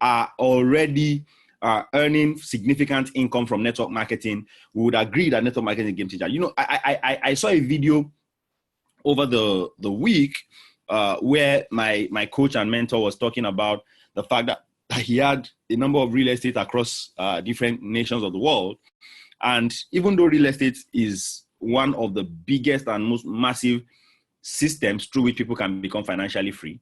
are already earning significant income from network marketing, we would agree that network marketing is a game changer. You know, I saw a video over the week where my coach and mentor was talking about the fact that he had a number of real estate across different nations of the world. And even though real estate is one of the biggest and most massive systems through which people can become financially free,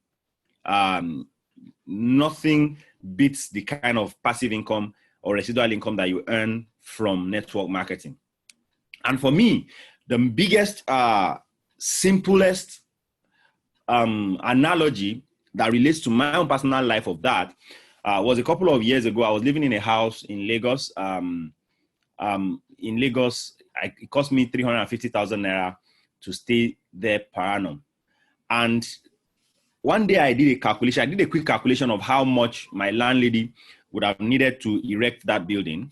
nothing beats the kind of passive income or residual income that you earn from network marketing. And for me, the biggest, simplest analogy that relates to my own personal life of that was a couple of years ago. I was living in a house in Lagos. It cost me 350,000 naira to stay there per annum. And one day I did a calculation. I did a quick calculation of how much my landlady would have needed to erect that building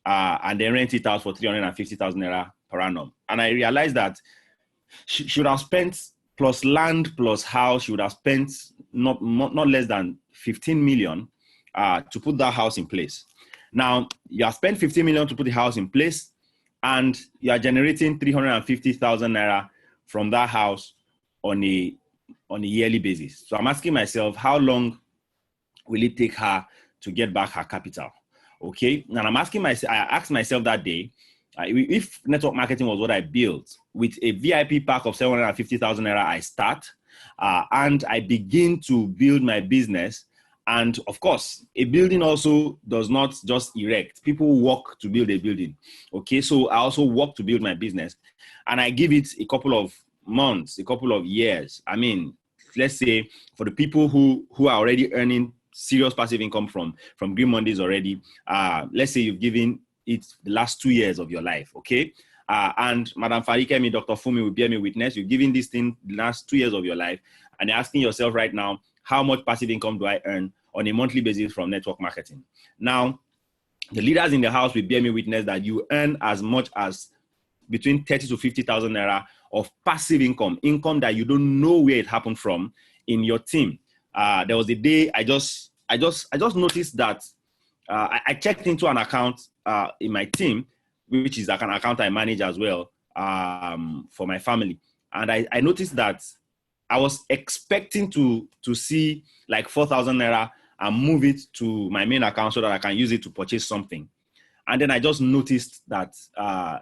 and then rent it out for 350,000 naira per annum. And I realized that she should have spent, plus land, plus house, she would have spent not less than 15 million to put that house in place. Now, you have spent 15 million to put the house in place, and you are generating 350,000 naira from that house on a yearly basis. So I'm asking myself, how long will it take her to get back her capital? Okay. And I asked myself that day, if network marketing was what I built, with a VIP pack of 750,000 naira, I start and I begin to build my business. And of course, a building also does not just erect. People work to build a building. Okay. So I also work to build my business, and I give it a couple of months, a couple of years. I mean, let's say for the people who are already earning serious passive income from Green Mondays already, let's say you've given it the last 2 years of your life, okay? And Madam Farikemi, Dr. Fumi will bear me witness. You've given this thing the last 2 years of your life, and you're asking yourself right now, how much passive income do I earn on a monthly basis from network marketing? Now, the leaders in the house will bear me witness that you earn as much as between 30 to 50,000 naira of passive income that you don't know where it happened from in your team. There was a day I just noticed that I checked into an account in my team, which is like an account I manage as well for my family. And I noticed that I was expecting to see like 4,000 naira and move it to my main account so that I can use it to purchase something. And then I just noticed that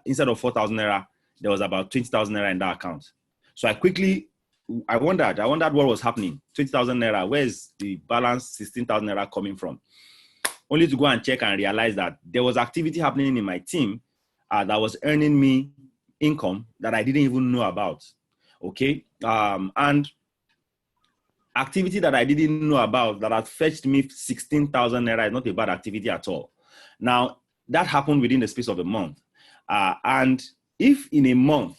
instead of 4,000 naira, there was about 20,000 naira in that account. So I wondered what was happening. 20,000 naira, where is the balance 16,000 naira coming from? Only to go and check and realize that there was activity happening in my team that was earning me income that I didn't even know about. Okay. And activity that I didn't know about that had fetched me 16,000 naira is not a bad activity at all. Now, that happened within the space of a month. And if in a month,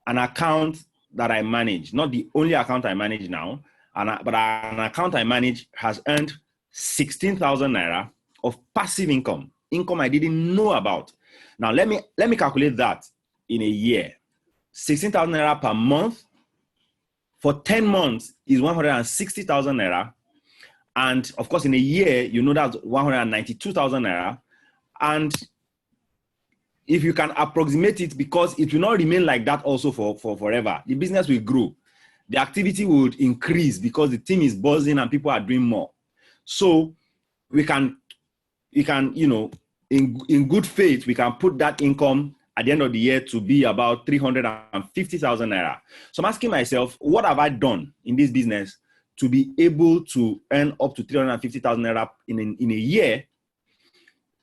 an account that I manage, not the only account I manage now, but an account I manage has earned 16,000 naira of passive income I didn't know about. Now, let me calculate that in a year. 16,000 naira per month for 10 months is 160,000 naira. And of course, in a year, you know that's 192,000 naira. And if you can approximate it, because it will not remain like that also for forever, the business will grow. The activity would increase because the team is buzzing and people are doing more. So we can, you know, in good faith, we can put that income at the end of the year to be about 350,000 naira. So I'm asking myself, what have I done in this business to be able to earn up to 350,000 naira in a year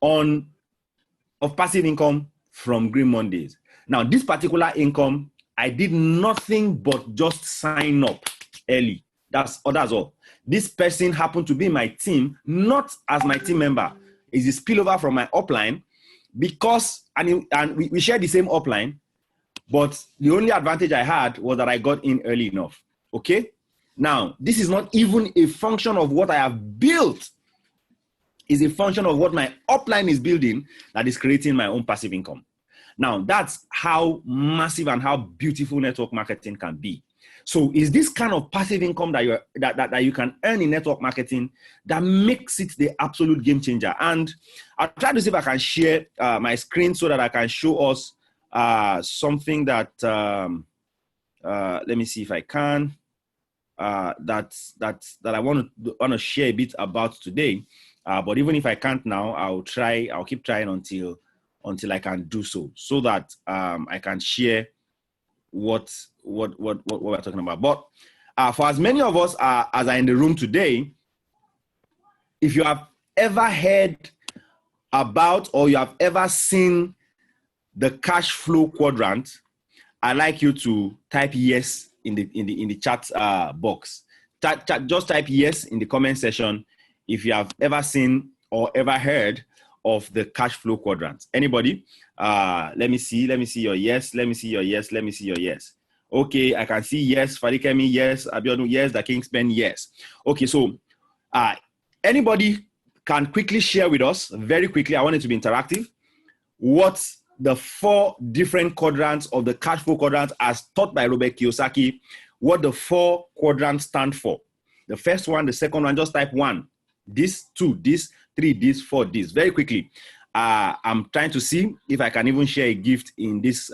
of passive income from Green Mondays? Now, this particular income, I did nothing but just sign up early. That's all. This person happened to be my team, not as my team member. It's a spillover from my upline because, and we share the same upline, but the only advantage I had was that I got in early enough. Okay? Now, this is not even a function of what I have built. It's a function of what my upline is building that is creating my own passive income. Now, that's how massive and how beautiful network marketing can be. So it's this kind of passive income that you can earn in network marketing that makes it the absolute game changer. And I'll try to see if I can share my screen so that I can show us something that, let me see if I can, that I want to share a bit about today. But even if I can't now, I'll keep trying until I can do so that I can share what we're talking about. But for as many of us as are in the room today, if you have ever heard about or you have ever seen the cash flow quadrant, I'd like you to type yes in the chat box. Just type yes in the comment section if you have ever seen or ever heard of the cash flow quadrant. Anybody? Let me see your yes. Let me see your yes. Let me see your yes. Okay, I can see yes. Fadikemi, yes. Abiodun, yes. The Kingspen, yes. Okay, so anybody can quickly share with us, very quickly, I want it to be interactive, what the 4 different quadrants of the cash flow quadrant as taught by Robert Kiyosaki, what the 4 quadrants stand for. The first one, the second one, just type 1. This, 2, this, 3, this, 4, this. Very quickly. I'm trying to see if I can even share a gift in this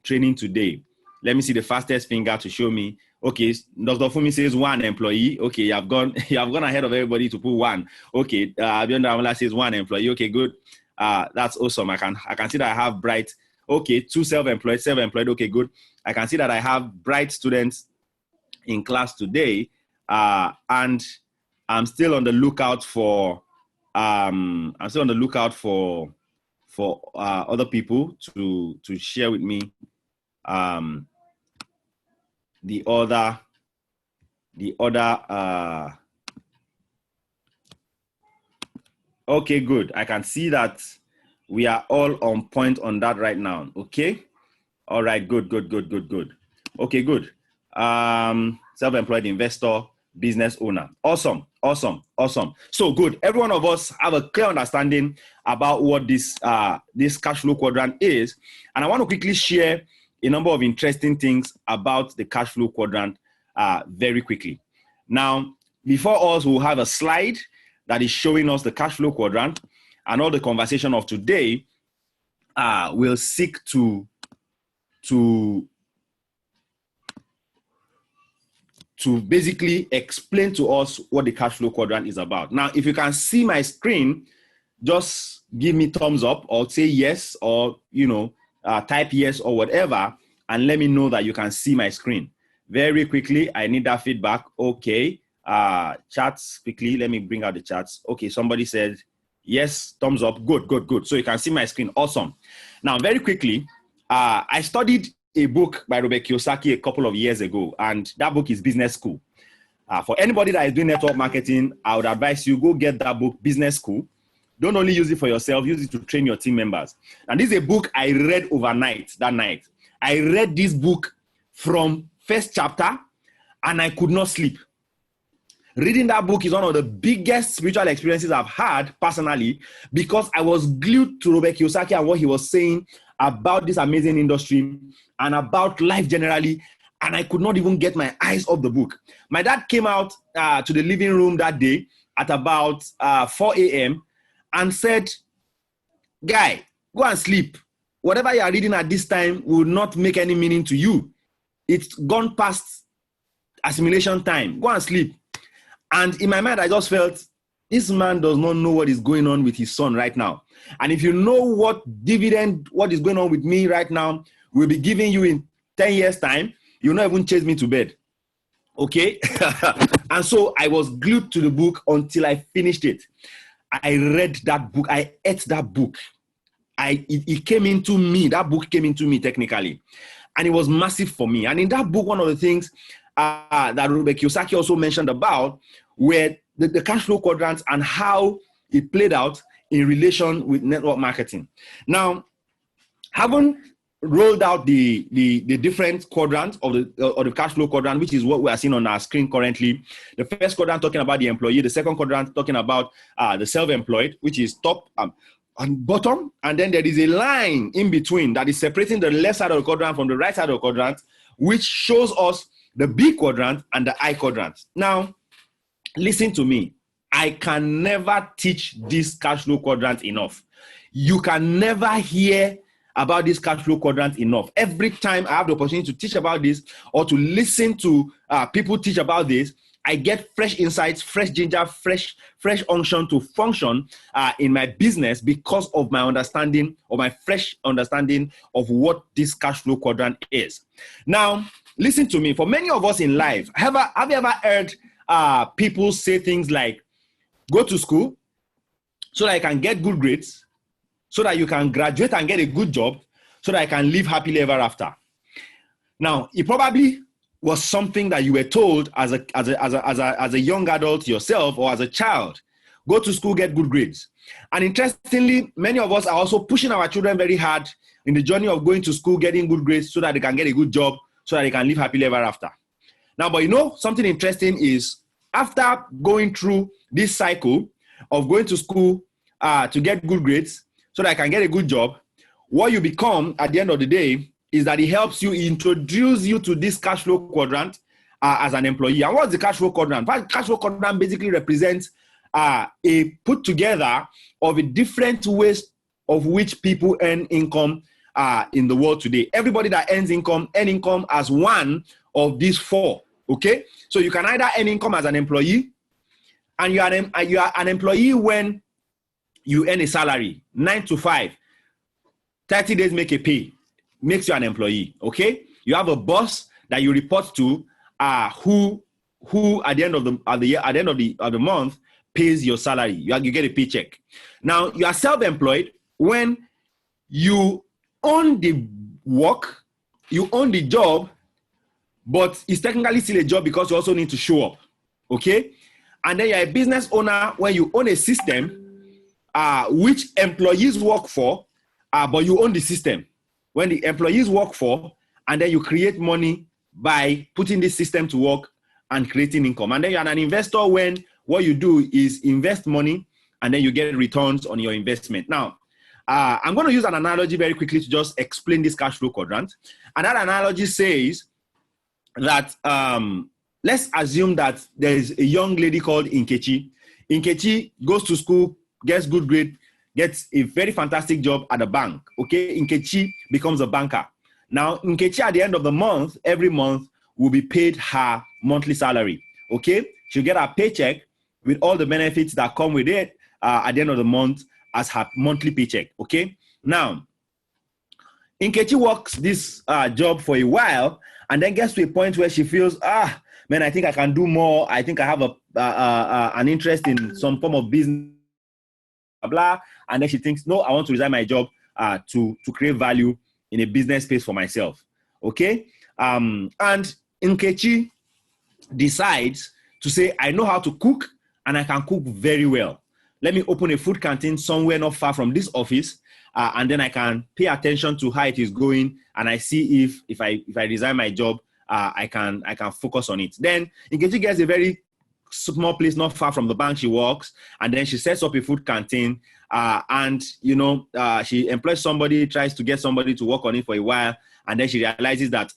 training today. Let me see the fastest finger to show me. Okay, Dr. Fumi says 1 employee. Okay, you have gone ahead of everybody to put 1. Okay, Abiodun Amala says 1 employee. Okay, good. That's awesome. I can see that I have bright. Okay, 2 self-employed. Okay, good. I can see that I have bright students in class today, and I'm still on the lookout for other people to share with me the other okay, good. I can see that we are all on point on that right now. Okay. All right. Good. Okay, good. Self-employed investor, business owner. Awesome. So good. Every one of us have a clear understanding about what this cash flow quadrant is. And I want to quickly share a number of interesting things about the cash flow quadrant very quickly. Now, before us, we'll have a slide that is showing us the cash flow quadrant, and all the conversation of today will seek to basically explain to us what the cash flow quadrant is about. Now, if you can see my screen, just give me thumbs up or say yes, or type yes or whatever, and let me know that you can see my screen. Very quickly, I need that feedback. Okay. Chats quickly. Let me bring out the chats. Okay, somebody said yes, thumbs up. Good. So you can see my screen. Awesome. Now, very quickly, I studied a book by Robert Kiyosaki a couple of years ago, and that book is Business School. For anybody that is doing network marketing, I would advise you go get that book, Business School. Don't only use it for yourself, use it to train your team members. And this is a book I read overnight that night. I read this book from first chapter, and I could not sleep. Reading that book is one of the biggest spiritual experiences I've had personally, because I was glued to Robert Kiyosaki and what he was saying about this amazing industry and about life generally, and I could not even get my eyes off the book. My dad came out to the living room that day at about 4 a.m. and said, "Guy, go and sleep. Whatever you are reading at this time will not make any meaning to you. It's gone past assimilation time. Go and sleep." And in my mind, I just felt, this man does not know what is going on with his son right now. And if you know what is going on with me right now, will be giving you in 10 years' time, you'll not even chase me to bed. Okay? And so I was glued to the book until I finished it. I read that book. I ate that book. It came into me. That book came into me technically. And it was massive for me. And in that book, one of the things that Robert Kiyosaki also mentioned about were the cash flow quadrants and how it played out in relation with network marketing. Now, having rolled out the different quadrants of the cash flow quadrant, which is what we are seeing on our screen currently. The first quadrant talking about the employee, the second quadrant talking about the self-employed, which is top and bottom, and then there is a line in between that is separating the left side of the quadrant from the right side of the quadrant, which shows us the B quadrant, and the I quadrant. Now, listen to me. I can never teach this cash flow quadrant enough. You can never hear about this cash flow quadrant enough. Every time I have the opportunity to teach about this or to listen to people teach about this, I get fresh insights, fresh ginger, fresh unction to function in my business because of my understanding or my fresh understanding of what this cash flow quadrant is. Now, listen to me. For many of us in life, have you ever heard people say things like, go to school so that I can get good grades, so that you can graduate and get a good job, so that I can live happily ever after? Now, it probably was something that you were told as a young adult yourself or as a child. Go to school, get good grades. And interestingly, many of us are also pushing our children very hard in the journey of going to school, getting good grades so that they can get a good job, so that they can live happily ever after. Now, but you know, something interesting is after going through this cycle of going to school to get good grades so that I can get a good job, what you become at the end of the day is that it helps you introduce you to this cash flow quadrant as an employee. And what's the cash flow quadrant? Cash flow quadrant basically represents a put together of the different ways of which people earn income in the world today. Everybody that earn income as one of these four. Okay, so you can either earn income as an employee, and you are an employee when you earn a salary, 9 to 5, 30 days make a pay, makes you an employee. Okay, you have a boss that you report to, who at the end of the month pays your salary. You get a paycheck. Now you are self-employed when you own the work, you own the job, but it's technically still a job because you also need to show up, okay? And then you're a business owner when you own a system which employees work for, but you own the system. When the employees work for, and then you create money by putting this system to work and creating income. And then you're an investor when what you do is invest money and then you get returns on your investment. Now, I'm going to use an analogy very quickly to just explain this cash flow quadrant. And that analogy says that let's assume that there is a young lady called Nkechi. Nkechi goes to school, gets good grade, gets a very fantastic job at a bank. Okay, Nkechi becomes a banker. Now, Nkechi at the end of the month, every month, will be paid her monthly salary. Okay, she'll get her paycheck with all the benefits that come with it at the end of the month as her monthly paycheck. Okay, now Nkechi works this job for a while and then gets to a point where she feels, man, I think I can do more. I think I have an interest in some form of business, blah, blah. And then she thinks, no, I want to resign my job to create value in a business space for myself. Okay? And Nkechi decides to say, I know how to cook and I can cook very well. Let me open a food canteen somewhere not far from this office, and then I can pay attention to how it is going, and I see if I resign my job, I can focus on it. Then Nkechi gets a very small place not far from the bank she works, and then she sets up a food canteen, and she employs somebody, tries to get somebody to work on it for a while, and then she realizes that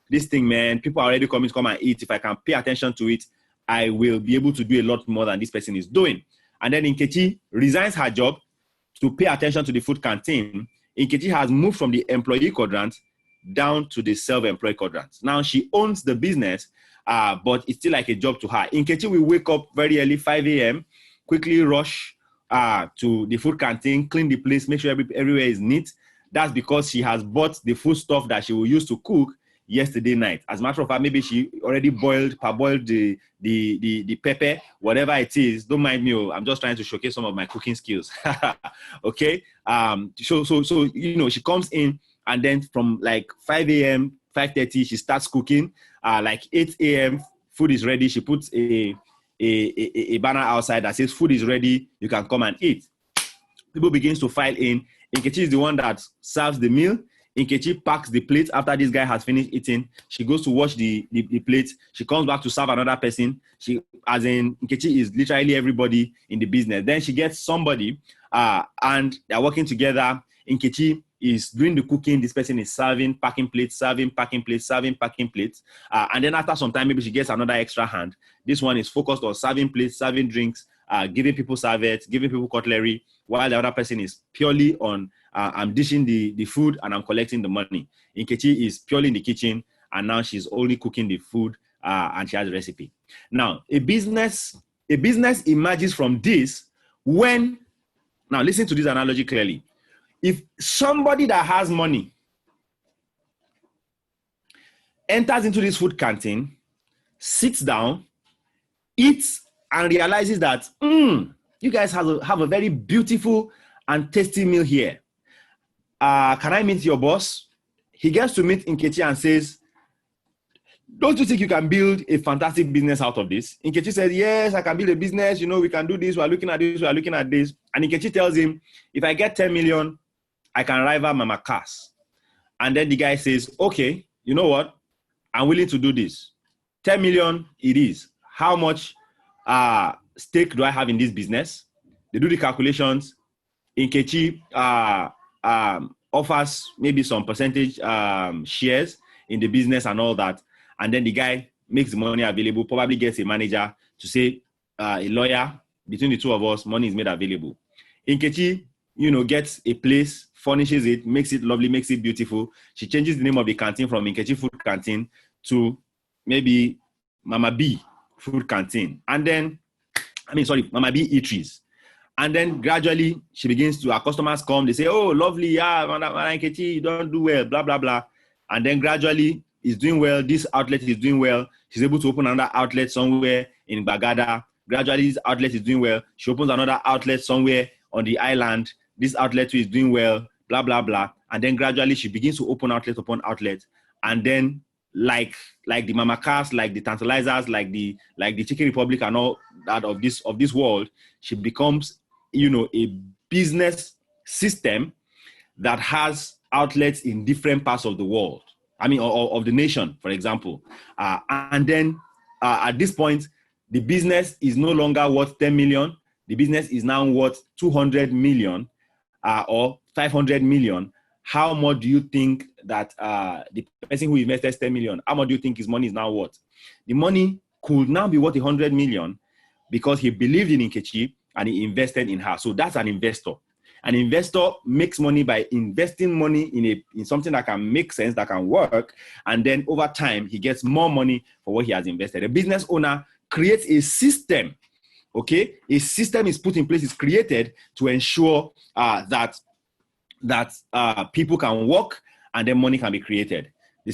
this thing, man, people are already coming to come and eat. If I can pay attention to it, I will be able to do a lot more than this person is doing. And then Nkechi resigns her job to pay attention to the food canteen. Nkechi has moved from the employee quadrant down to the self-employed quadrant. Now she owns the business, but it's still like a job to her. Nkechi will wake up very early, 5 a.m., quickly rush to the food canteen, clean the place, make sure everywhere is neat. That's because she has bought the food stuff that she will use to cook yesterday night. As a matter of fact, maybe she already parboiled the pepper, whatever it is. Don't mind me. I'm just trying to showcase some of my cooking skills. Okay. So she comes in, and then from like 5 a.m., 5:30, she starts cooking. Like 8 a.m., food is ready. She puts a banner outside that says food is ready. You can come and eat. People begins to file in. Nkechi is the one that serves the meal. Nkechi packs the plate after this guy has finished eating. She goes to wash the plate. She comes back to serve another person. Nkechi is literally everybody in the business. Then she gets somebody, and they're working together. Nkechi is doing the cooking. This person is serving, packing plates, serving, packing plates, serving, packing plates. And then after some time, maybe she gets another extra hand. This one is focused on serving plates, serving drinks, giving people serviettes, giving people cutlery, while the other person is purely on, I'm dishing the food and I'm collecting the money. Nkechi is purely in the kitchen, and now she's only cooking the food, and she has a recipe. Now, a business emerges from this when, now listen to this analogy clearly. If somebody that has money enters into this food canteen, sits down, eats, and realizes that, you guys have a very beautiful and tasty meal here. Can I meet your boss? He gets to meet Nkechi and says, don't you think you can build a fantastic business out of this? Nkechi says, yes, I can build a business. You know, we can do this. We're looking at this. We're looking at this. And Nkechi tells him, if I get 10 million, I can rival Mama Cass. And then the guy says, okay, you know what? I'm willing to do this. 10 million it is. How much stake do I have in this business? They do the calculations. Nkechi offers maybe some percentage shares in the business and all that. And then the guy makes the money available, probably gets a manager to say, a lawyer, between the two of us, money is made available. Nkechi, gets a place, furnishes it, makes it lovely, makes it beautiful. She changes the name of the canteen from Nkechi Food Canteen to maybe Mama B Food Canteen. And then, Mama B Eateries. And then gradually she begins to, our customers come, they say, oh, lovely, yeah, Nkechi, you don't do well, blah, blah, blah. And then gradually is doing well, this outlet is doing well. She's able to open another outlet somewhere in Bagada. Gradually, this outlet is doing well. She opens another outlet somewhere on the island. This outlet too is doing well, blah, blah, blah. And then gradually she begins to open outlet upon outlet. And then like the Mama Cass, like the Tantalizers, like the Chicken Republic and all that of this world, she becomes, a business system that has outlets in different parts of the world. Of the nation, for example. And then at this point, the business is no longer worth 10 million. The business is now worth 200 million or 500 million. How much do you think that the person who invested 10 million, how much do you think his money is now worth? The money could now be worth 100 million because he believed in Nkechi and he invested in her. So that's an investor. An investor makes money by investing money in something that can make sense, that can work, and then over time, he gets more money for what he has invested. A business owner creates a system, okay? A system is put in place, is created to ensure that people can work and then money can be created. The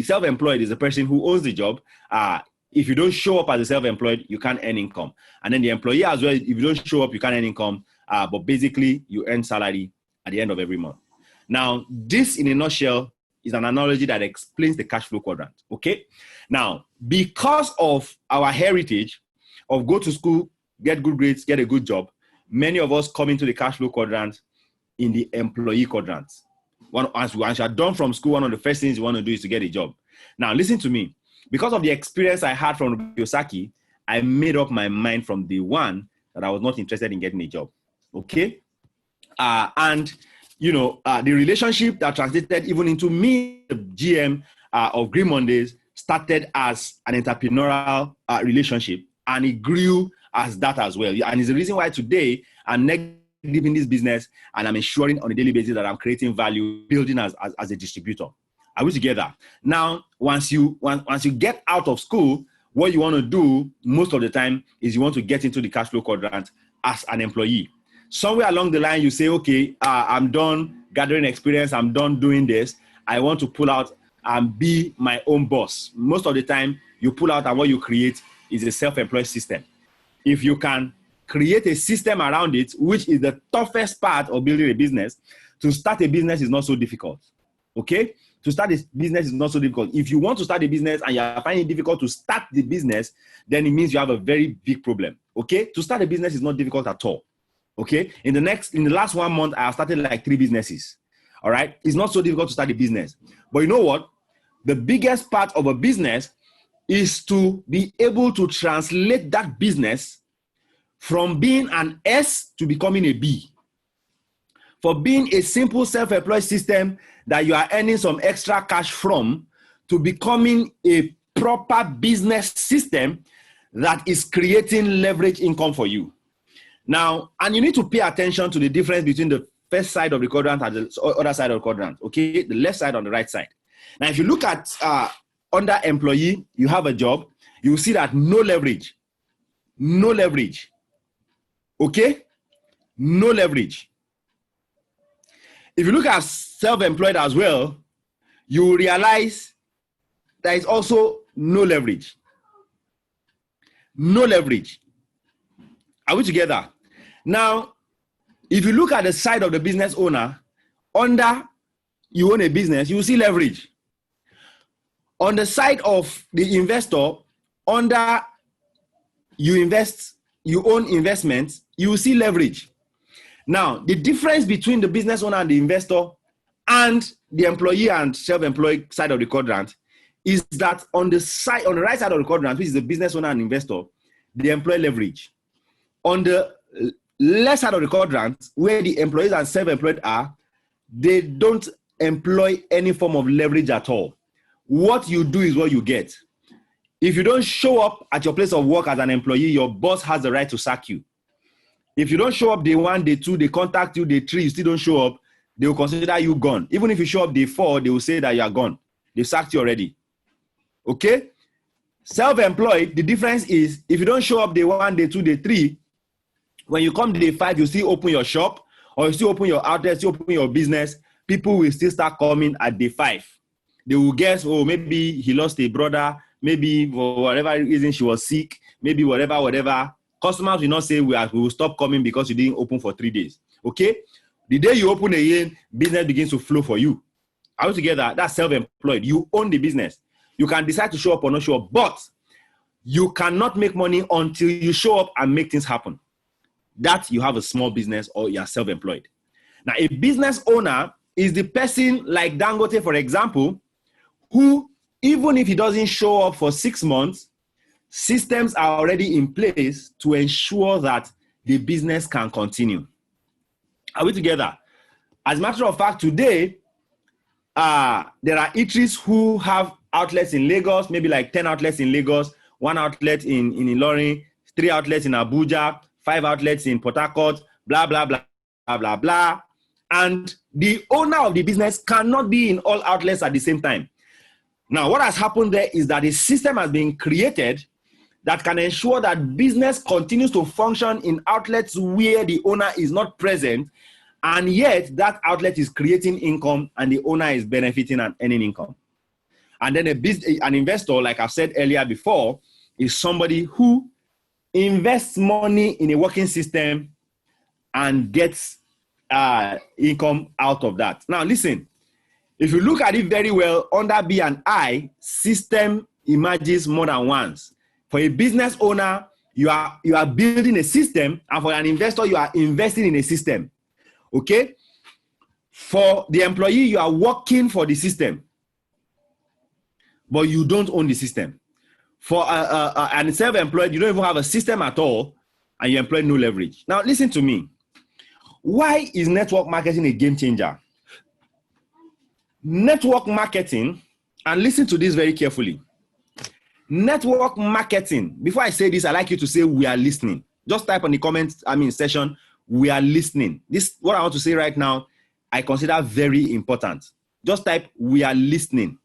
self-employed is the person who owns the job. If you don't show up as a self-employed, you can't earn income. And then the employee as well, if you don't show up, you can't earn income. But basically, you earn salary at the end of every month. Now, this in a nutshell is an analogy that explains the cash flow quadrant, okay? Now, because of our heritage of go to school, get good grades, get a good job, many of us come into the cash flow quadrant in the employee quadrant. Once you are done from school, one of the first things you want to do is to get a job. Now, listen to me. Because of the experience I had from Yosaki, I made up my mind from day one that I was not interested in getting a job. Okay, the relationship that translated even into me, the GM of Green Mondays, started as an entrepreneurial relationship, and it grew as that as well. And it's the reason why today I'm neck deep in this business, and I'm ensuring on a daily basis that I'm creating value, building as a distributor. Are we together? Now, once you get out of school, what you want to do most of the time is you want to get into the cash flow quadrant as an employee. Somewhere along the line, you say, okay, I'm done gathering experience. I'm done doing this. I want to pull out and be my own boss. Most of the time, you pull out and what you create is a self-employed system. If you can create a system around it, which is the toughest part of building a business, to start a business is not so difficult, okay? To start a business is not so difficult. If you want to start a business and you're finding it difficult to start the business, then it means you have a very big problem, okay? To start a business is not difficult at all. Okay, in the last 1 month, I have started like 3 businesses. All right, it's not so difficult to start a business. But you know what? The biggest part of a business is to be able to translate that business from being an S to becoming a B, for being a simple self-employed system that you are earning some extra cash from to becoming a proper business system that is creating leverage income for you. Now, and you need to pay attention to the difference between the first side of the quadrant and the other side of the quadrant, okay? The left side and the right side. Now, if you look at under employee, you have a job, you will see that no leverage, okay? No leverage. If you look at self-employed as well, you will realize there is also no leverage. No leverage. Are we together? Now, if you look at the side of the business owner, under you own a business, you will see leverage. On the side of the investor, under you invest, you own investments, you will see leverage. Now, the difference between the business owner and the investor and the employee and self-employed side of the quadrant is that on the right side of the quadrant, which is the business owner and investor, they employ leverage. On the left side of the quadrant, where the employees and self-employed are, they don't employ any form of leverage at all. What you do is what you get. If you don't show up at your place of work as an employee, your boss has the right to sack you. If you don't show up day 1, day 2, they contact you, day 3, you still don't show up, they will consider you gone. Even if you show up day 4, they will say that you are gone. They sacked you already. Okay? Self-employed, the difference is if you don't show up day 1, day 2, day 3, when you come day 5, you still open your shop or you still open your outlet, still open your business, people will still start coming at day 5. They will guess, oh, maybe he lost a brother, maybe for whatever reason she was sick, maybe whatever. Customers will not say we will stop coming because you didn't open for 3 days. Okay? The day you open again, business begins to flow for you. Are we together? That's self-employed. You own the business. You can decide to show up or not show up, but you cannot make money until you show up and make things happen. That you have a small business or you're self-employed. Now, a business owner is the person like Dangote, for example, who, even if he doesn't show up for 6 months, systems are already in place to ensure that the business can continue. Are we together? As a matter of fact, today, there are eateries who have outlets in Lagos, maybe like 10 outlets in Lagos, 1 outlet in Ilorin, 3 outlets in Abuja, 5 outlets in Port Harcourt, blah, blah, blah, blah, blah, blah. And the owner of the business cannot be in all outlets at the same time. Now, what has happened there is that a system has been created that can ensure that business continues to function in outlets where the owner is not present, and yet that outlet is creating income and the owner is benefiting and earning income. And then an investor, like I've said earlier before, is somebody who invests money in a working system and gets income out of that. Now, listen, if you look at it very well, under B and I, system emerges more than once. For a business owner, you are building a system, and for an investor, you are investing in a system. Okay? For the employee, you are working for the system, but you don't own the system. For an self-employed, you don't even have a system at all, and you employ no leverage. Now, listen to me. Why is network marketing a game changer? Network marketing, and listen to this very carefully. Network marketing, before I say this, I like you to say we are listening. Just type on the comments, section, we are listening. This, what I want to say right now, I consider very important. Just type we are listening.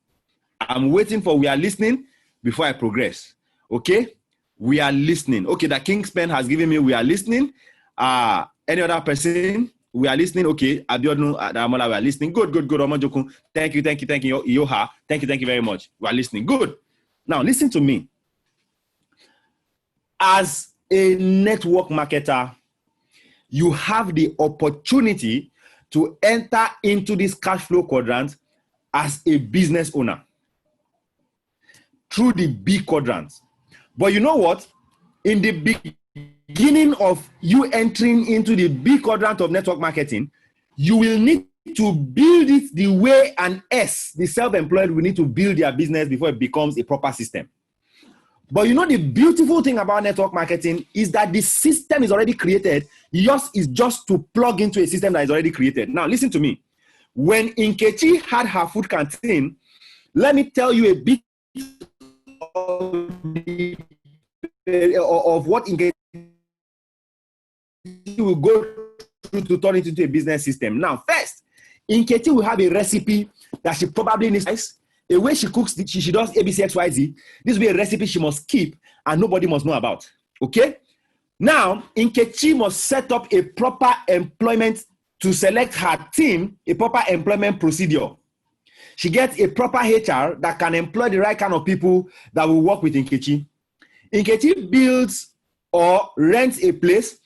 I'm waiting for we are listening before I progress. Okay? We are listening. Okay, the King's Pen has given me we are listening. Any other person? We are listening. Okay, Abiodun, Damola, we are listening. Good. Omojokun. Thank you. Yoha, thank you very much. We are listening. Good. Now, listen to me. As a network marketer, you have the opportunity to enter into this cash flow quadrant as a business owner through the B quadrant. But you know what? In the beginning of you entering into the B quadrant of network marketing, you will need to build it the way an S, the self-employed, will need to build their business before it becomes a proper system. But you know, the beautiful thing about network marketing is that the system is already created. Yours is just to plug into a system that is already created. Now, listen to me. When Nkechi had her food canteen, let me tell you a bit of what Nkechi will go through to turn it into a business system. Now, first, Nkechi will have a recipe that she probably needs. The way she cooks, she does ABCXYZ. This will be a recipe she must keep and nobody must know about. Okay? Now, Nkechi must set up a proper employment to select her team, a proper employment procedure. She gets a proper HR that can employ the right kind of people that will work with Nkechi. Nkechi builds or rents a place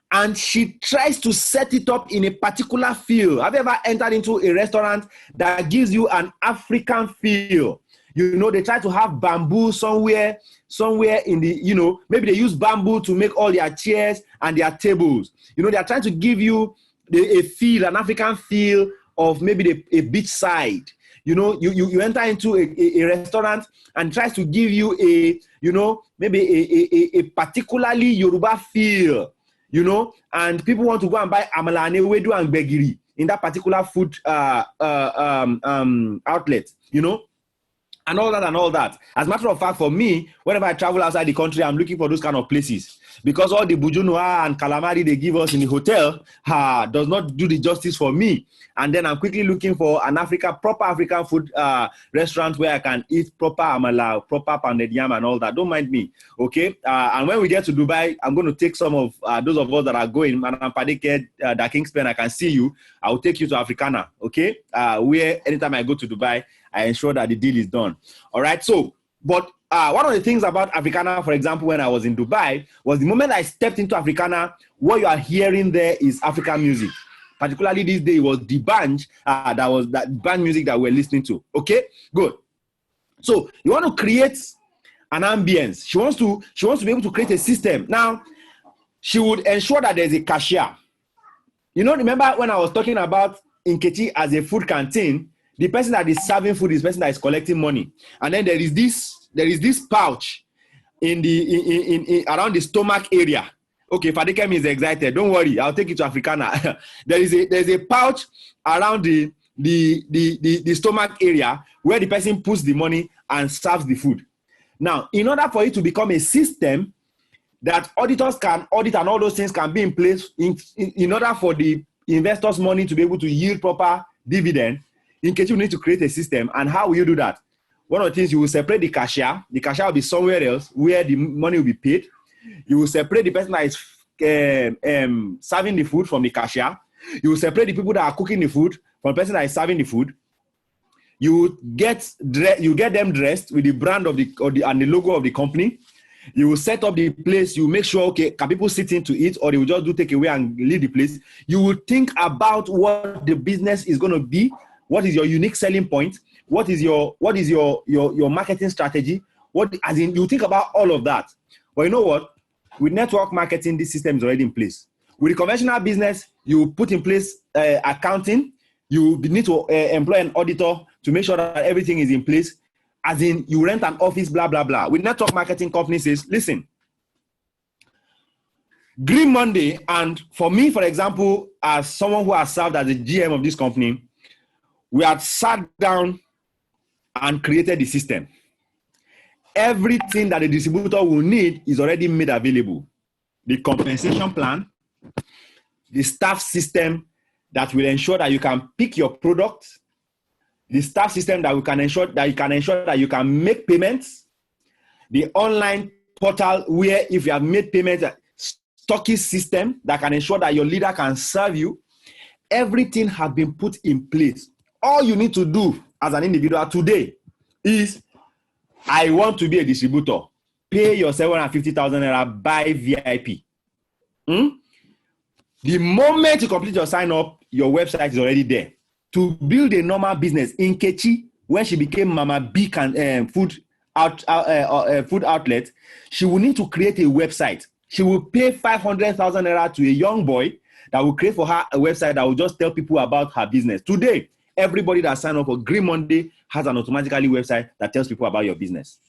and she tries to set it up in a particular feel. Have you ever entered into a restaurant that gives you an African feel? You know, they try to have bamboo somewhere in the, you know, maybe they use bamboo to make all their chairs and their tables. You know, they are trying to give you a feel, an African feel of maybe a beach side. You know, you enter into a restaurant and tries to give you a, you know, maybe a particularly Yoruba feel. You know, and people want to go and buy amala and ewedu and gbegiri in that particular food outlet, you know, and all that. As a matter of fact, for me, whenever I travel outside the country, I'm looking for those kind of places because all the bujunua and calamari they give us in the hotel does not do the justice for me. And then I'm quickly looking for an proper African food restaurant where I can eat proper amala, proper pounded yam and all that. Don't mind me, okay? And when we get to Dubai, I'm going to take some of those of us that are going, Madam Padeke, the Kingspan, I can see you. I will take you to Africana, okay? Where anytime I go to Dubai, I ensure that the deal is done. All right, so, but one of the things about Africana, for example, when I was in Dubai, was the moment I stepped into Africana, what you are hearing there is African music. Particularly this day, it was the band, that band music that we're listening to. Okay, good. So you want to create an ambience. She wants to be able to create a system. Now, she would ensure that there's a cashier. You know, remember when I was talking about Nkechi as a food canteen, the person that is serving food is the person that is collecting money. And then there is this pouch in around the stomach area. Okay, Fadikemi is excited. Don't worry, I'll take you to Africana. There's a pouch around the stomach area where the person puts the money and serves the food. Now, in order for it to become a system that auditors can audit and all those things can be in place in order for the investors' money to be able to yield proper dividend, in case you need to create a system. And how will you do that? One of the things, you will separate the cashier. The cashier will be somewhere else where the money will be paid. You will separate the person that is serving the food from the cashier. You will separate the people that are cooking the food from the person that is serving the food. You get them dressed with the brand and the logo of the company. You will set up the place. You make sure, okay, can people sit in to eat, or they will just do take away and leave the place. You will think about what the business is going to be. What is your unique selling point? What is your marketing strategy? You think about all of that. But you know what? With network marketing, this system is already in place. With the conventional business, you put in place accounting. You need to employ an auditor to make sure that everything is in place. As in, you rent an office, blah, blah, blah. With network marketing, company says, listen, Green Monday, and for me, for example, as someone who has served as the GM of this company, we had sat down and created the system. Everything that the distributor will need is already made available. The compensation plan, the staff system that will ensure that you can pick your product, the staff system that can ensure that you can make payments, the online portal where if you have made payments, stockist system that can ensure that your leader can serve you. Everything has been put in place. All you need to do as an individual today is, I want to be a distributor. Pay your 750,000 naira, buy VIP. The moment you complete your sign up, your website is already there. To build a normal business, Nkechi, when she became Mama B food outlet, she will need to create a website. She will pay 500,000 naira to a young boy that will create for her a website that will just tell people about her business. Today, everybody that signed up for Green Monday has an automatically website that tells people about your business.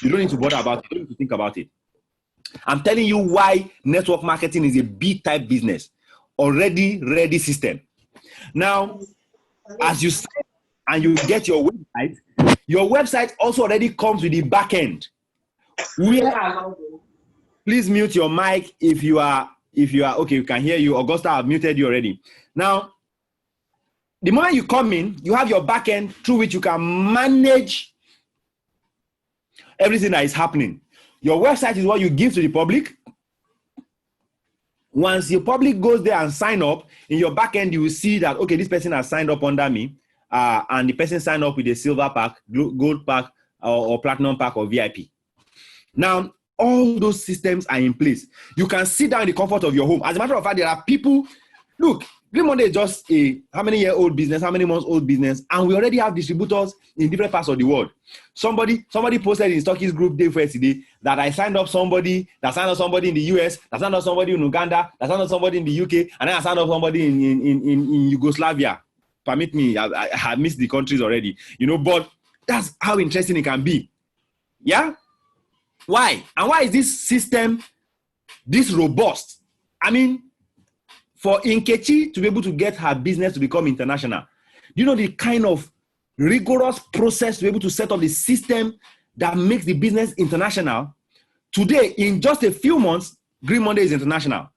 You don't need to bother about it. You don't need to think about it. I'm telling you why network marketing is a B-type business. Already ready system. Now, as you sign and you get your website also already comes with the back end. Please mute your mic if you are okay, we can hear you. Augusta, I've muted you already. Now, the moment you come in, you have your back end through which you can manage everything that is happening. Your website is what you give to the public. Once your public goes there and sign up, in your back end, you will see that, okay, this person has signed up under me, and the person signed up with a silver pack, gold pack, or platinum pack, or VIP. Now, all those systems are in place. You can sit down in the comfort of your home. As a matter of fact, there are people, look, Green Monday is just a how many year old business, how many months old business, and we already have distributors in different parts of the world. Somebody posted in Stockies group day for yesterday that I signed up somebody, that signed up somebody in the US, that signed up somebody in Uganda, that signed up somebody in the UK, and then I signed up somebody in Yugoslavia. Permit me, I missed the countries already, but that's how interesting it can be. Yeah? Why? And why is this system this robust? I mean, for Nkechi to be able to get her business to become international, do you know the kind of rigorous process to be able to set up the system that makes the business international? Today, in just a few months, Green Monday is international.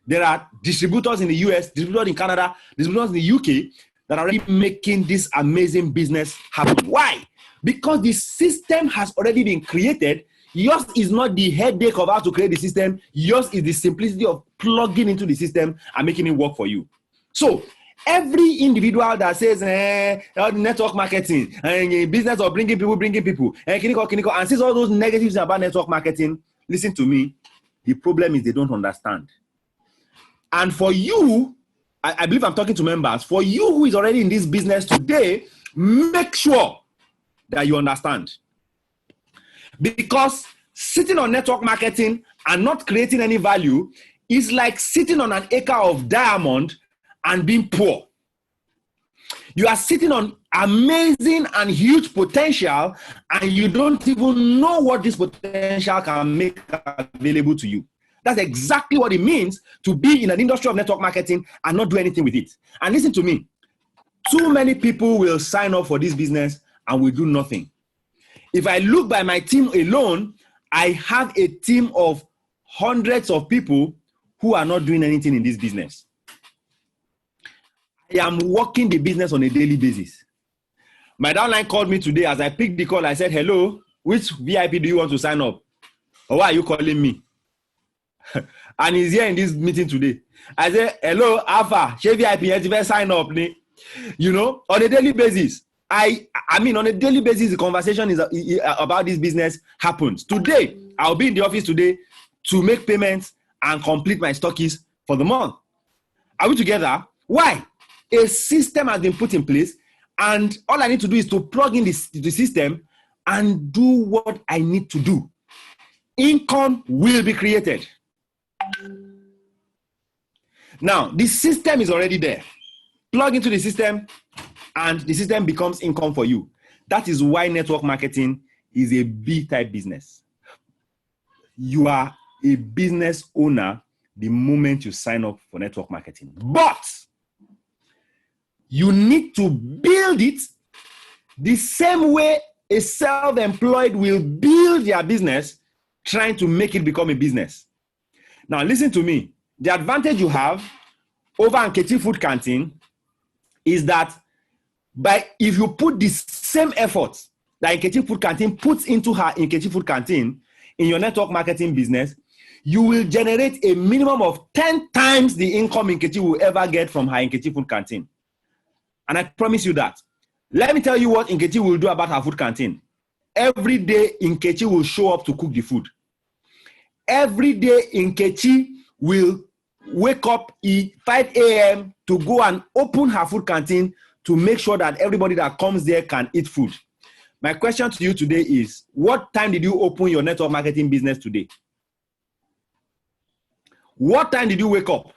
There are distributors in the US, distributors in Canada, distributors in the UK that are already making this amazing business happen. Why? Because the system has already been created. Yours is not the headache of how to create the system. Yours is the simplicity of plugging into the system and making it work for you. So every individual that says network marketing and business of bringing people and says all those negatives about network marketing, listen to me. The problem is they don't understand. And for you, I believe I'm talking to members, for you who is already in this business today, make sure that you understand. Because sitting on network marketing and not creating any value is like sitting on an acre of diamond and being poor. You are sitting on amazing and huge potential, and you don't even know what this potential can make available to you. That's exactly what it means to be in an industry of network marketing and not do anything with it. And listen to me, too many people will sign up for this business and will do nothing. If I look by my team alone, I have a team of hundreds of people who are not doing anything in this business. I am working the business on a daily basis. My downline called me today. As I picked the call, I said, hello, which VIP do you want to sign up? Or why are you calling me? And he's here in this meeting today. I said, hello, Alpha, VIP, sign up. On a daily basis. I mean, on a daily basis, the conversation is about this business happens. Today, I'll be in the office today to make payments and complete my stockies for the month. Are we together? Why? A system has been put in place, and all I need to do is to plug in the system and do what I need to do. Income will be created. Now, the system is already there. Plug into the system, and the system becomes income for you. That is why network marketing is a B-type business. You are a business owner the moment you sign up for network marketing. But you need to build it the same way a self-employed will build their business, trying to make it become a business. Now, listen to me. The advantage you have over Nkechi Food Canteen is that if you put the same effort that Nkechi Food Canteen puts into her Nkechi Food Canteen in your network marketing business, you will generate a minimum of 10 times the income Nkechi will ever get from her Nkechi Food Canteen. And I promise you that. Let me tell you what Nkechi will do about her food canteen. Every day, Nkechi will show up to cook the food. Every day, Nkechi will wake up at 5 a.m. to go and open her food canteen to make sure that everybody that comes there can eat food. My question to you today is, what time did you open your network marketing business today? What time did you wake up?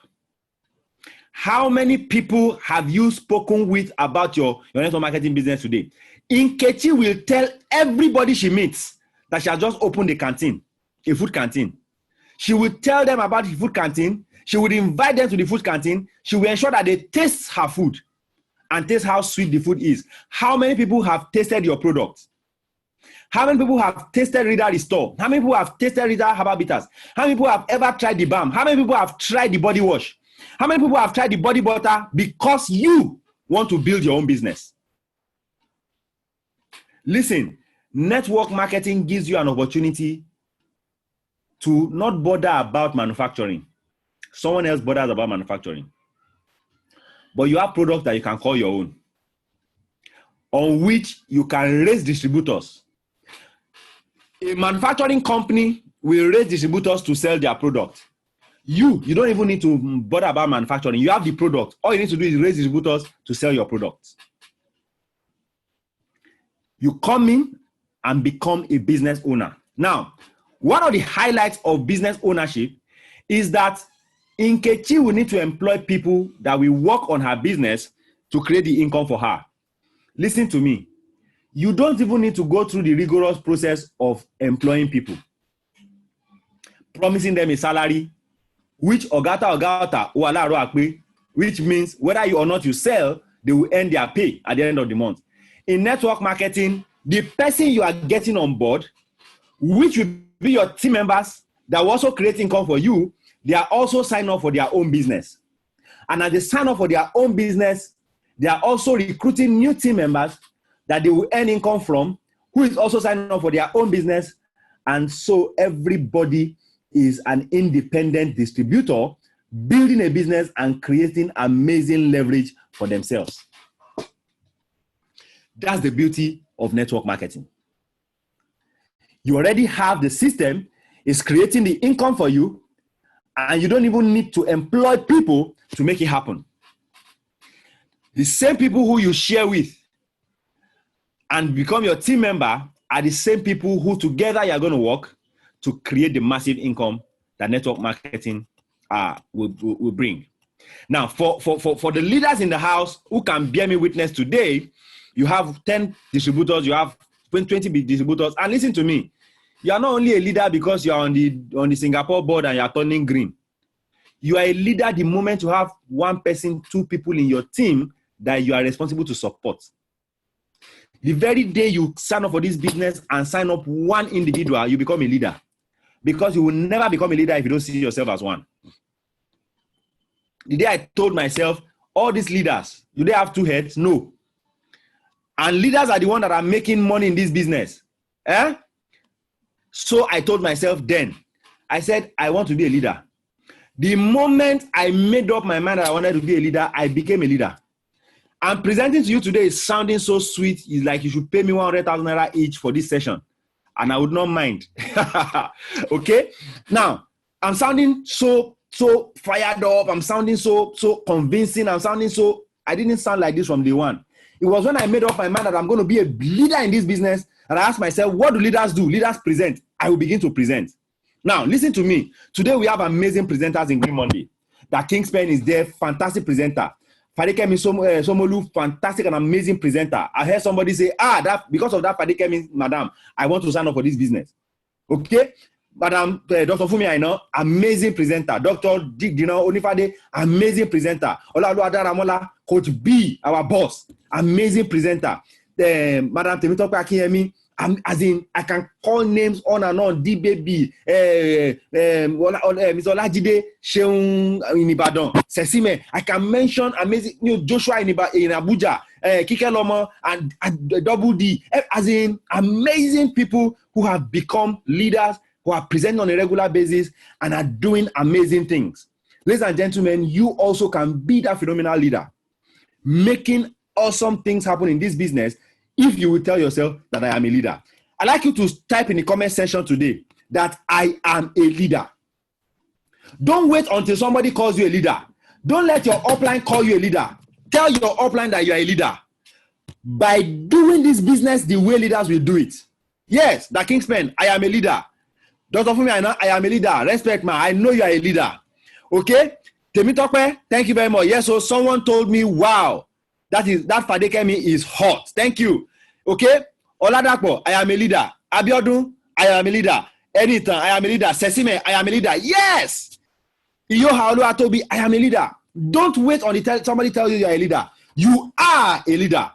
How many people have you spoken with about your network marketing business today? Nkechi will tell everybody she meets that she has just opened a canteen, a food canteen. She will tell them about the food canteen. She would invite them to the food canteen. She will ensure that they taste her food and taste how sweet the food is. How many people have tasted your product? How many people have tasted Rita Restore? How many people have tasted Rita Herbal Bitters? How many people have ever tried the balm? How many people have tried the body wash? How many people have tried the body butter because you want to build your own business? Listen, network marketing gives you an opportunity to not bother about manufacturing. Someone else bothers about manufacturing. But you have products that you can call your own, on which you can raise distributors. A manufacturing company will raise distributors to sell their product. You don't even need to bother about manufacturing. You have the product. All you need to do is raise distributors to sell your products. You come in and become a business owner. Now, one of the highlights of business ownership is that Nkechi will need to employ people that will work on her business to create the income for her. Listen to me. You don't even need to go through the rigorous process of employing people, promising them a salary, which which means whether you or not you sell, they will earn their pay at the end of the month. In network marketing, the person you are getting on board, which will be your team members that will also create income for you, they are also signing up for their own business. And as they sign up for their own business, they are also recruiting new team members that they will earn income from, who is also signing up for their own business. And so everybody is an independent distributor building a business and creating amazing leverage for themselves. That's the beauty of network marketing. You already have the system, it's creating the income for you, and you don't even need to employ people to make it happen. The same people who you share with and become your team member are the same people who together you're going to work to create the massive income that network marketing will bring. Now, for the leaders in the house who can bear me witness today, you have 10 distributors, you have 20 distributors, and listen to me, you are not only a leader because you are on the Singapore board and you are turning green. You are a leader the moment you have one person, two people in your team that you are responsible to support. The very day you sign up for this business and sign up one individual, you become a leader. Because you will never become a leader if you don't see yourself as one. The day I told myself, all these leaders, do they have two heads? No. And leaders are the ones that are making money in this business. So I told myself then, I said, I want to be a leader. The moment I made up my mind that I wanted to be a leader, I became a leader. And presenting to you today is sounding so sweet. It's like you should pay me 100,000 naira each for this session. And I would not mind. Okay? Now, I'm sounding so fired up. I'm sounding so convincing. I didn't sound like this from day one. It was when I made up my mind that I'm going to be a leader in this business, and I asked myself, what do leaders do? Leaders present. I will begin to present. Now, listen to me. Today, we have amazing presenters in Green Monday. That Kingspan is there, fantastic presenter. Fadikemi Somolu, fantastic and amazing presenter. I heard somebody say, that because of that Fadikemi, madam, I want to sign up for this business. Okay? Madam, Dr. Fumi Aina, amazing presenter. Dr. Dino Onifade, amazing presenter. Olalu Adaramola, Coach B, our boss, amazing presenter. Madam Temitope Akinyemi, as in, I can call names on and on. D-Baby, Mr. Olajide, Sheung in Ibadan, Sesime. I can mention amazing, Joshua in Abuja, Kike Lomo, and Double D. As in, amazing people who have become leaders, who are presenting on a regular basis and are doing amazing things. Ladies and gentlemen, you also can be that phenomenal leader, making awesome things happen in this business if you will tell yourself that I am a leader. I'd like you to type in the comment section today that I am a leader. Don't wait until somebody calls you a leader. Don't let your upline call you a leader. Tell your upline that you are a leader. By doing this business the way leaders will do it. Yes, the Kingspan, I am a leader. Dr. Fumi, I am a leader. Respect, man. I know you are a leader. Okay? Temitope, thank you very much. Yes, so someone told me, wow, that Fadikemi is hot. Thank you. Okay? Oladapo, I am a leader. Abiodun, I am a leader. Anytime, I am a leader. Sesime, I am a leader. Yes. Iyo Haolu Atobi, I am a leader. Don't wait until somebody tells you you are a leader. You are a leader.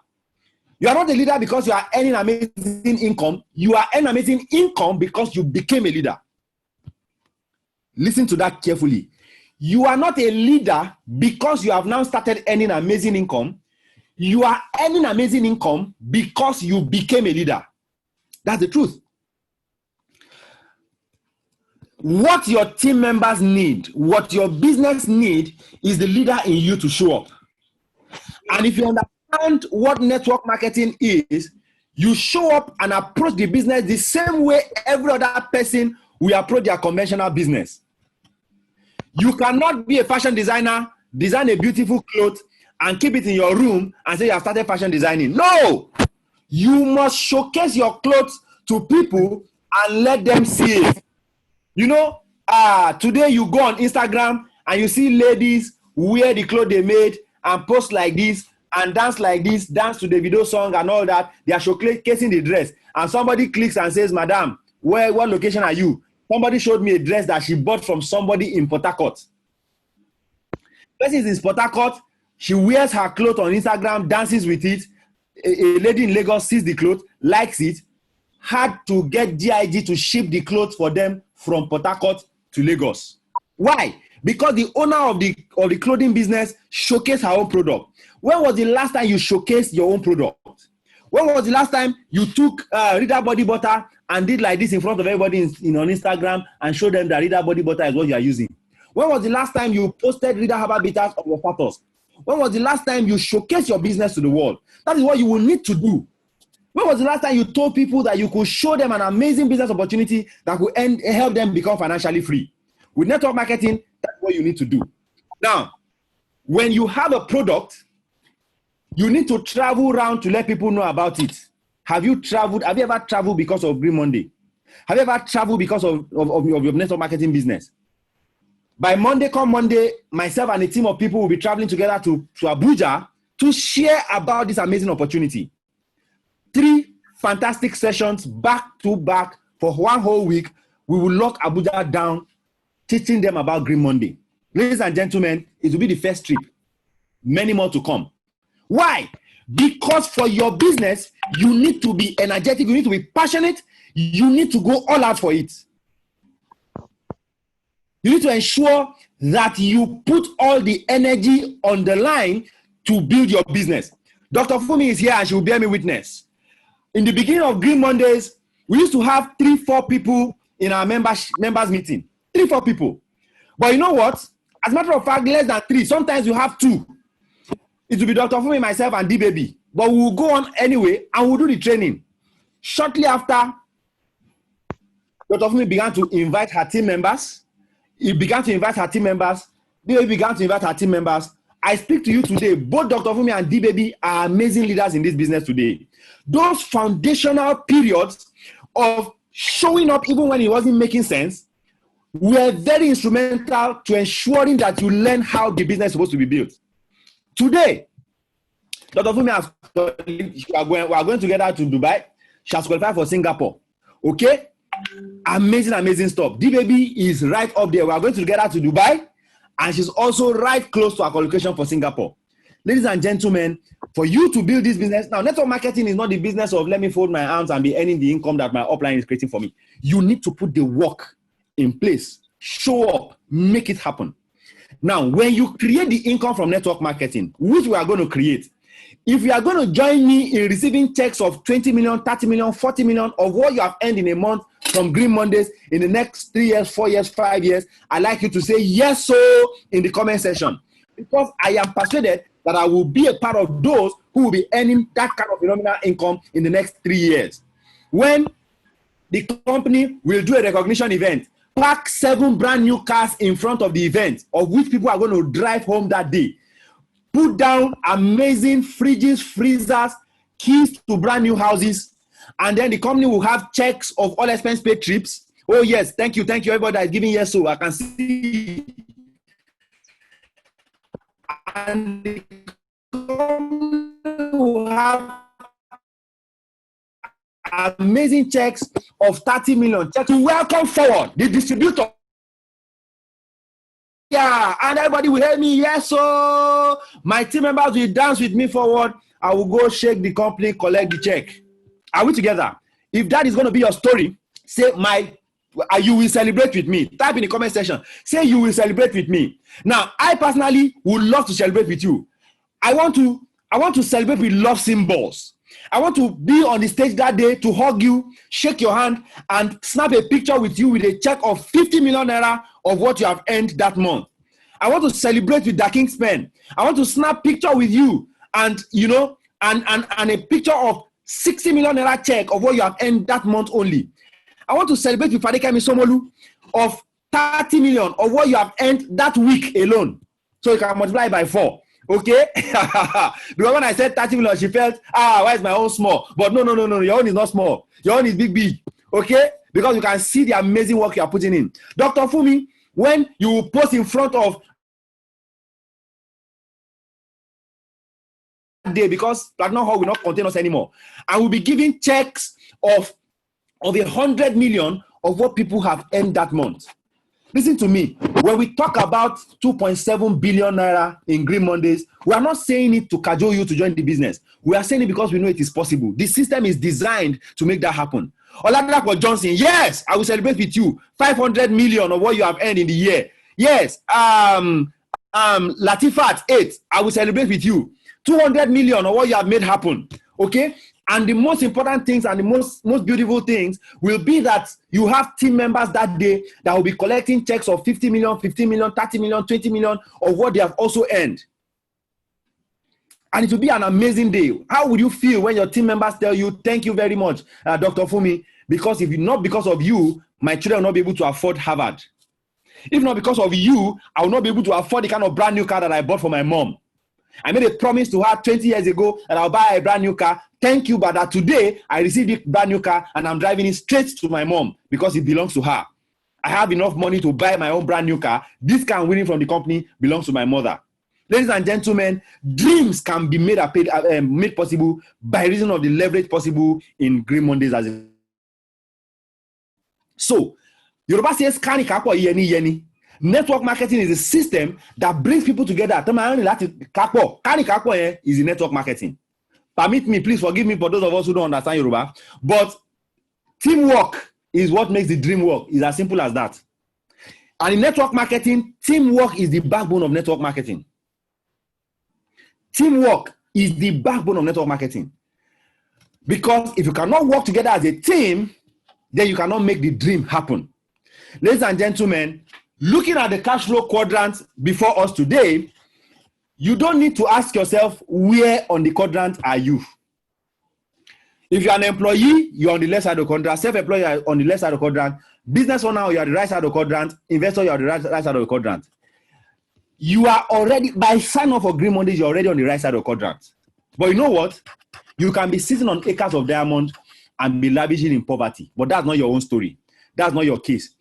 You are not a leader because you are earning amazing income. You are earning amazing income because you became a leader. Listen to that carefully. You are not a leader because you have now started earning amazing income. You are earning amazing income because you became a leader. That's the truth. What your team members need, what your business need, is the leader in you to show up. And if you understand what network marketing is, you show up and approach the business the same way every other person will approach their conventional business. You cannot be a fashion designer, design a beautiful cloth, and keep it in your room and say you have started fashion designing. No! You must showcase your clothes to people and let them see it. You know, today you go on Instagram and you see ladies wear the clothes they made and post like this and dance like this, dance to the video song and all that. They are showcasing the dress. And somebody clicks and says, Madam, what location are you? Somebody showed me a dress that she bought from somebody in Port Harcourt. Person is in Port Harcourt. She wears her clothes on Instagram, dances with it. A lady in Lagos sees the clothes, likes it, had to get GIG to ship the clothes for them from Port Harcourt to Lagos. Why? Because the owner of the clothing business showcased her own product. When was the last time you showcased your own product? When was the last time you took Rita body butter and did like this in front of everybody on Instagram and showed them that Rita body butter is what you are using? When was the last time you posted Rita herbal bitters on your status? When was the last time you showcased your business to the world? That is what you will need to do. When was the last time you told people that you could show them an amazing business opportunity that could help them become financially free? With network marketing, that's what you need to do. Now, when you have a product, you need to travel around to let people know about it. Have you traveled? Have you ever traveled because of Green Monday? Have you ever traveled because of your network marketing business? By Monday, come Monday, myself and a team of people will be traveling together to Abuja to share about this amazing opportunity. 3 fantastic sessions back to back for 1 whole week. We will lock Abuja down, teaching them about Green Monday. Ladies and gentlemen, it will be the first trip. Many more to come. Why? Because for your business, you need to be energetic, you need to be passionate, you need to go all out for it. You need to ensure that you put all the energy on the line to build your business. Dr. Fumi is here and she will bear me witness. In the beginning of Green Mondays, we used to have 3-4 people in our members meeting. 3-4 people. But you know what? As a matter of fact, less than 3. Sometimes you have 2. It will be Dr. Fumi, myself, and D-Baby. But we will go on anyway and we'll do the training. Shortly after, Dr. Fumi began to invite her team members. D-Baby began to invite her team members. I speak to you today. Both Dr. Fumi and D-Baby are amazing leaders in this business today. Those foundational periods of showing up even when it wasn't making sense were very instrumental to ensuring that you learn how the business is supposed to be built. Today, Dr. Fumi has we are going together to Dubai. She has qualified for Singapore. Okay? Amazing stuff. D-Baby is right up there. We are going together to Dubai, and she's also right close to our qualification for Singapore. Ladies and gentlemen, for you to build this business, now network marketing is not the business of let me fold my arms and be earning the income that my upline is creating for me. You need to put the work in place, show up, make it happen. Now, when you create the income from network marketing, which we are going to create, if you are going to join me in receiving checks of 20 million, 30 million, 40 million of what you have earned in a month from Green Mondays in the next 3 years, 4 years, 5 years, I'd like you to say yes, so in the comment section. Because I am persuaded that I will be a part of those who will be earning that kind of phenomenal income in the next 3 years. When the company will do a recognition event, park 7 brand new cars in front of the event, of which people are going to drive home that day. Put down amazing fridges, freezers, keys to brand new houses, and then the company will have checks of all expense paid trips. Oh yes, thank you, everybody that is giving yes, so I can see. And the company will have amazing checks of 30 million checks to welcome forward the distributor. Yeah, and everybody will hear me. Yes, so my team members will dance with me forward. I will go shake the company, collect the check. Are we together? If that is going to be your story, say you will celebrate with me. Type in the comment section. Say you will celebrate with me. Now, I personally would love to celebrate with you. I want to celebrate with love symbols. I want to be on the stage that day to hug you, shake your hand, and snap a picture with you with a check of 50 million naira of what you have earned that month. I want to celebrate with the King's Pen. I want to snap picture with you and a picture of 60 million naira check of what you have earned that month only. I want to celebrate with Fadekemi Somolu of 30 million of what you have earned that week alone. So you can multiply by 4. Okay? Because when I said 30 million, she felt, why is my own small? But no, your own is not small. Your own is big. Okay? Because you can see the amazing work you are putting in. Dr. Fumi, when you post in front of day, because Platinum Hall will not contain us anymore, and we'll be giving checks of 100 million of what people have earned that month. Listen to me. When we talk about 2.7 billion naira in Green Mondays, we are not saying it to cajole you to join the business. We are saying it because we know it is possible. The system is designed to make that happen. Oladapo Johnson, yes, I will celebrate with you. 500 million of what you have earned in the year. Yes. Latifat 8, I will celebrate with you. 200 million of what you have made happen. Okay? And the most important things and the most beautiful things will be that you have team members that day that will be collecting checks of 50 million, 15 million, 30 million, 20 million of what they have also earned. And it will be an amazing day. How would you feel when your team members tell you, thank you very much, Dr. Fumi, because if not because of you, my children will not be able to afford Harvard. If not because of you, I will not be able to afford the kind of brand new car that I bought for my mom. I made a promise to her 20 years ago that I'll buy a brand new car. Thank you, but that today I received a brand new car and I'm driving it straight to my mom because it belongs to her. I have enough money to buy my own brand new car. This car I'm winning from the company belongs to my mother. Ladies and gentlemen, dreams can be made possible by reason of the leverage possible in Green Mondays. So, Yoruba says, "Kani kapo yeni yeni." Network marketing is a system that brings people together. Kani kapo is the network marketing. Permit me, please forgive me for those of us who don't understand Yoruba. But teamwork is what makes the dream work. It's as simple as that. And in network marketing, teamwork is the backbone of network marketing. Teamwork is the backbone of network marketing. Because if you cannot work together as a team, then you cannot make the dream happen. Ladies and gentlemen, looking at the cash flow quadrant before us today, you don't need to ask yourself, where on the quadrant are you? If you're an employee, you're on the left side of the quadrant. Self-employed, you're on the left side of the quadrant. Business owner, you're on the right side of the quadrant. Investor, you're on the right side of the quadrant. You are already, by sign up for Green Mondays, you're already on the right side of the quadrant. But you know what? You can be sitting on acres of diamond and be lavishing in poverty. But that's not your own story. That's not your case.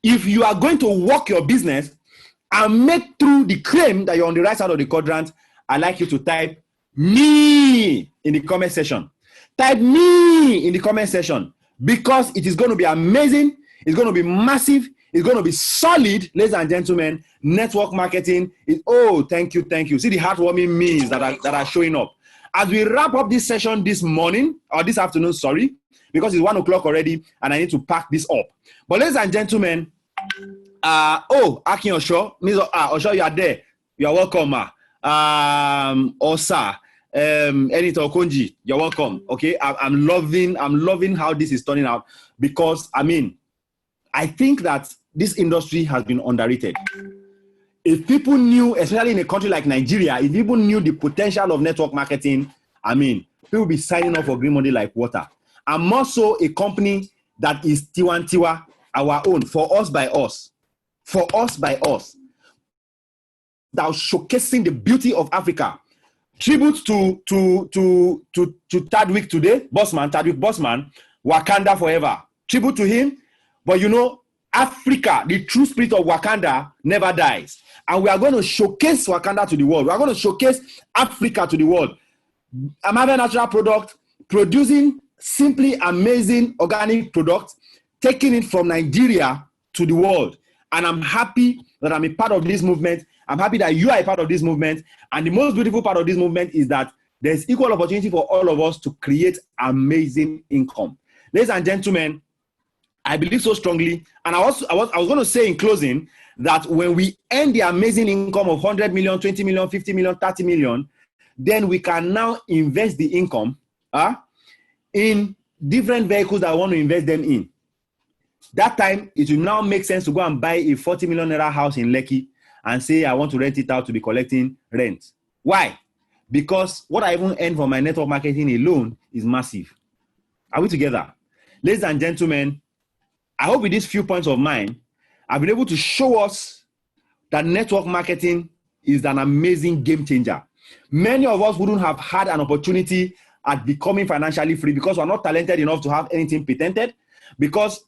If you are going to work your business and make through the claim that you're on the right side of the quadrant, I'd like you to type me in the comment section. Type me in the comment section because it is going to be amazing. It's going to be massive. It's going to be solid, ladies and gentlemen. Network marketing is, thank you. See the heartwarming memes that are showing up. As we wrap up this session this morning, or this afternoon, sorry, because it's 1 o'clock already and I need to pack this up. But ladies and gentlemen, Akin Osho, Osho, you are there. You are welcome, Osa, Enito Okonji, you're welcome. Okay, I'm loving how this is turning out because I think that this industry has been underrated. If people knew, especially in a country like Nigeria, if people knew the potential of network marketing, people will be signing up for Green Monday like water. I'm also a company that is Tiwantiwa, our own, for us by us. For us by us. That was showcasing the beauty of Africa. Tribute to Chadwick today, Chadwick Boseman, Wakanda forever. Tribute to him. But you know, Africa, the true spirit of Wakanda never dies. And we are going to showcase Wakanda to the world. We are going to showcase Africa to the world. I'm having a natural product producing simply amazing organic product, taking it from Nigeria to the world. And I'm happy that I'm a part of this movement. I'm happy that you are a part of this movement. And the most beautiful part of this movement is that there's equal opportunity for all of us to create amazing income. Ladies and gentlemen, I believe so strongly. And I was going to say in closing that when we earn the amazing income of 100 million, 20 million, 50 million, 30 million, then we can now invest the income in different vehicles that I want to invest them in. That time, it will now make sense to go and buy a 40 million naira house in Lekki and say, I want to rent it out to be collecting rent. Why? Because what I even earn from my network marketing alone is massive. Are we together? Ladies and gentlemen, I hope with these few points of mine, I've been able to show us that network marketing is an amazing game changer. Many of us wouldn't have had an opportunity at becoming financially free because we're not talented enough to have anything patented, because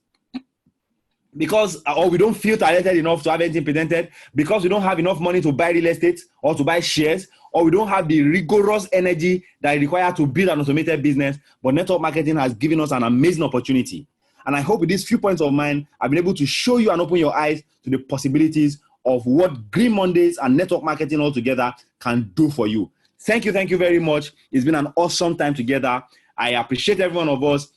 or we don't feel talented enough to have anything patented, because we don't have enough money to buy real estate or to buy shares, or we don't have the rigorous energy that is required to build an automated business. But network marketing has given us an amazing opportunity. And I hope with these few points of mine, I've been able to show you and open your eyes to the possibilities of what Green Mondays and network marketing altogether can do for you. Thank you very much. It's been an awesome time together. I appreciate every one of us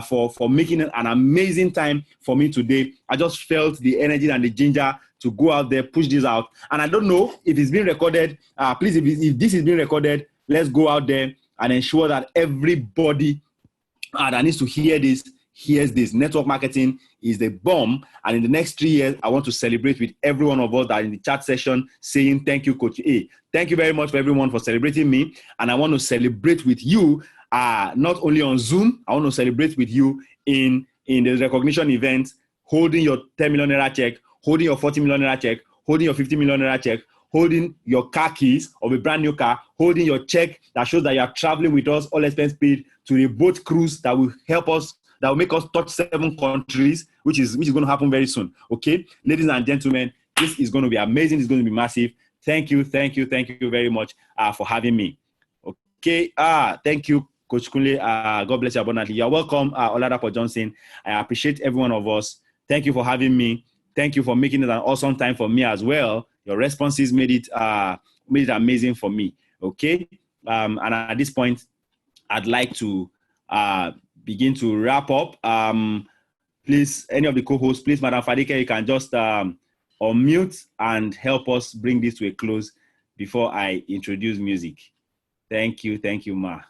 for making it an amazing time for me today. I just felt the energy and the ginger to go out there, push this out. And I don't know if it's been recorded. Please, if this is being recorded, let's go out there and ensure that everybody that needs to hear this hears this. Network marketing is the bomb. And in the next 3 years, I want to celebrate with every one of us that are in the chat session saying, thank you, Coach A. Thank you very much for everyone for celebrating me. And I want to celebrate with you, not only on Zoom, I want to celebrate with you in the recognition event, holding your 10 million naira check, holding your 40 million naira check, holding your 50 million naira check, holding your car keys of a brand new car, holding your check that shows that you are traveling with us, all expense paid, to the boat cruise that will help us, that will make us touch 7 countries, which is going to happen very soon. Okay, ladies and gentlemen, this is going to be amazing. It's going to be massive. Thank you very much for having me. Okay, thank you, Coach Kunle. God bless you abundantly. You're welcome, Oladapo Johnson. I appreciate every one of us. Thank you for having me. Thank you for making it an awesome time for me as well. Your responses made it amazing for me. Okay, and at this point, I'd like to begin to wrap up. Please, any of the co-hosts, please, Madam Fadike, you can just unmute and help us bring this to a close before I introduce music. Thank you, ma.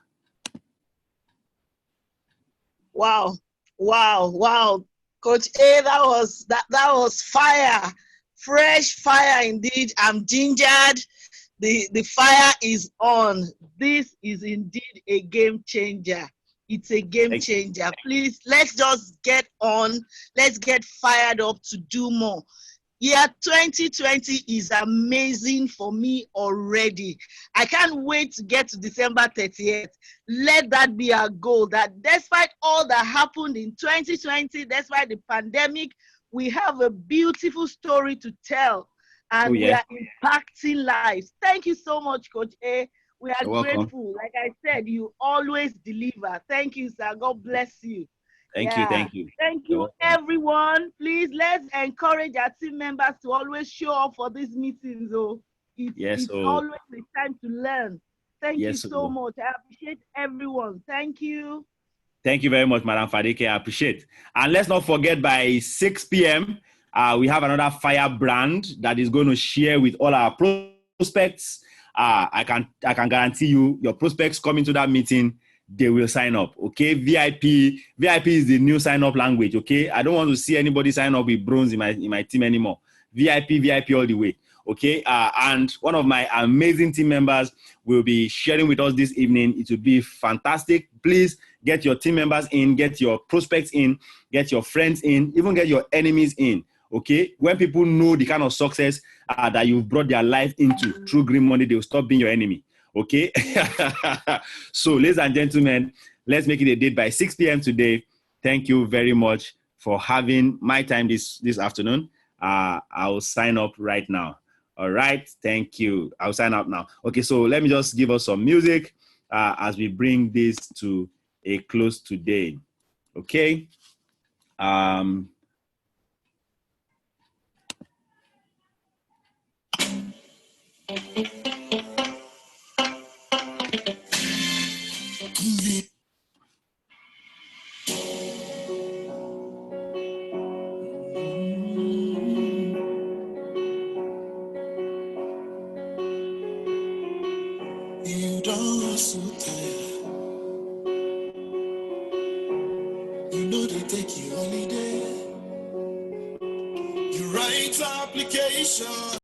Wow, Coach A, that was fire, fresh fire indeed. I'm gingered. The fire is on. This is indeed a game changer. It's a game changer. Please, let's just get on. Let's get fired up to do more. Year 2020 is amazing for me already. I can't wait to get to December 30th. Let that be our goal, that despite all that happened in 2020, despite the pandemic, we have a beautiful story to tell, and we are impacting lives. Thank you so much, Coach A. We are grateful. Like I said, you always deliver. Thank you, sir. God bless you. Thank you. Thank you, everyone. Please, let's encourage our team members to always show up for these meetings. It's always a time to learn. Thank you so much. I appreciate everyone. Thank you. Thank you very much, Madam Fadike. I appreciate. And let's not forget, by 6 p.m., we have another fire brand that is going to share with all our prospects. I can guarantee you, your prospects coming to that meeting, they will sign up. Okay, VIP is the new sign up language. Okay, I don't want to see anybody sign up with bronze in my team anymore. VIP all the way. Okay, and one of my amazing team members will be sharing with us this evening. It will be fantastic. Please get your team members in, get your prospects in, get your friends in, even get your enemies in. Okay, when people know the kind of success that you've brought their life into through Green Monday, they will stop being your enemy. Okay, so ladies and gentlemen, let's make it a date by 6 p.m. today. Thank you very much for having my time this afternoon. I'll sign up right now. All right, thank you. I'll sign up now. Okay, so let me just give us some music as we bring this to a close today. Okay. You don't hustle tire. You know they take you holiday. You write application.